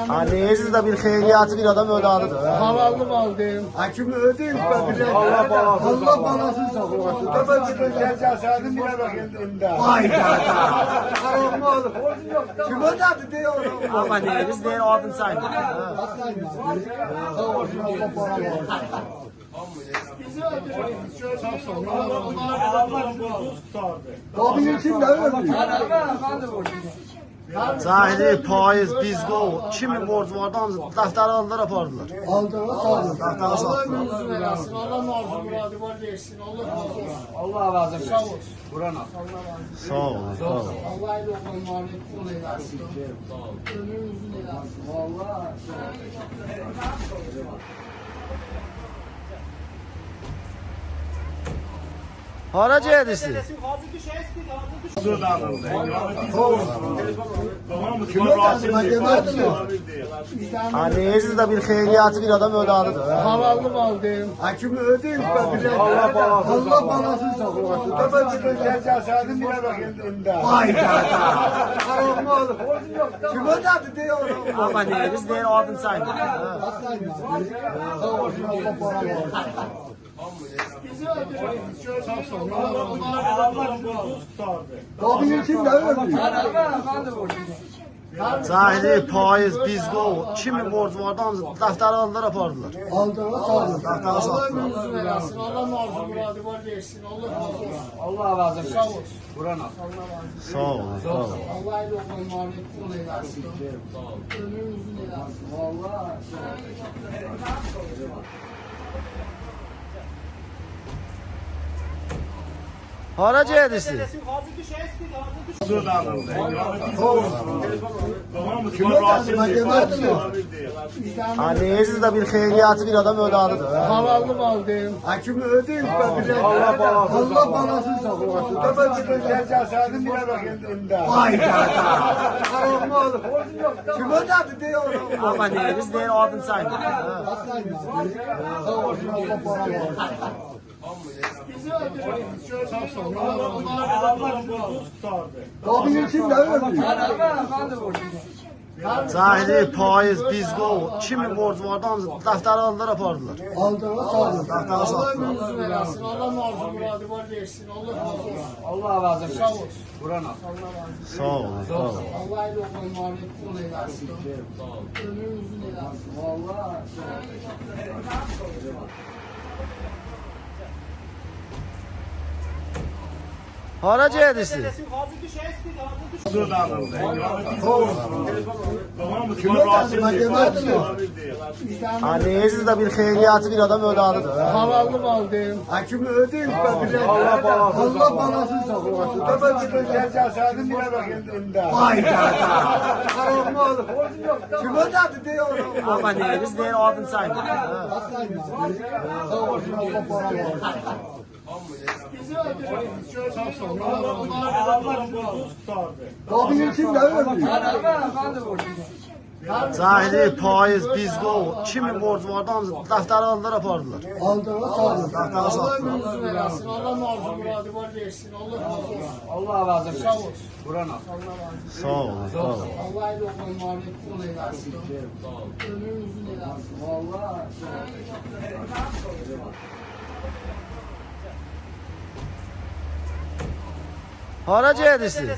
Anneniz de bir hayriyatı bir adam ödadıdır. Halallı mal deyim. Hakimi ödeyim ben bile. Allah balasını saklasın. Tabii çıkın cezasını bile bakayım da. Hayda. Haram olur. Kim ödedi diyor. Ama neyiniz değil adın sayın. Tabii için de öyle. Zahiri, paiz, bizgo, kimin borcu vardı defteri aldılar apardılar. Aldığına sağlık. Defteri Allah sattılar. ömrünüzü versin. Allah arzu muradı var versin. Allah razı olsun. Allah razı olsun. Sağ olsun. Buranın. Sağ olun, sağ olun. Allah ile olan muhabbet kul eylesin. Ömrün uzun eylesin. Vallahi. Haraca edisi. Anneniz de bir hayriyatı bir adam ödadıdır. Halallı mal deyim. Hakimi ödeyim ben bile. Allah balasını saklasın. Tabii çıkın cezasını bile bakayım da. Hayda. Haram olur. Kim ödedi diyor. Ama neyiniz değil adın sayın. Tabii için de öyle. Zahiri, paiz, bizgo, kimin borcu vardı defteri aldılar apardılar. Aldığına sağlık. Defteri Allah sattılar. ömrünüzü versin. Allah arzu muradı var versin. Allah razı olsun. Allah razı olsun. Sağ olsun. Buranın. Sağ olun, sağ olun. Allah ile olan muhabbet kul eylesin. Ömrün uzun eylesin. Vallahi. Haraca edisi. Anneniz de bir hayriyatı bir adam ödadıdır. Halallı mal deyim. Hakimi ödeyim ben bile. Allah balasını saklasın. Tabii çıkın cezasını bile bakayım da. Hayda. Haram olur. Kim ödedi diyor. Ama neyiniz değil adın sayın. Tabii için de öyle. Zahiri, paiz, bizgo, kimin borcu vardı defteri aldılar apardılar. Aldığına sağlık. Defteri Allah sattılar. ömrünüzü versin. Allah arzu muradı var versin. Allah razı olsun. Allah razı olsun. Sağ olsun. Buranın. Sağ olun, sağ olun. Allah ile olan muhabbet kul eylesin. Ömrün uzun eylesin. Vallahi. Haraca edisi. Anneniz de bir hayriyatı bir adam ödadıdır. Halallı mal deyim. Hakimi ödeyim ben bile. Allah balasını saklasın. Tabii çıkın cezasını bile bakayım da. Hayda. Haram olur. Kim ödedi diyor. Ama neyiniz değil adın sayın. Tabii için de öyle. Zahiri, paiz, bizgo, kimin borcu vardı defteri aldılar apardılar. Aldığına sağlık. Defteri Allah sattılar. ömrünüzü versin. Allah arzu muradı var versin. Allah razı olsun. Allah razı olsun. Sağ olsun. Buranın. Sağ olun, sağ olun. Allah ile olan muhabbet kul eylesin. Ömrün uzun eylesin. Vallahi. Haraca edisi.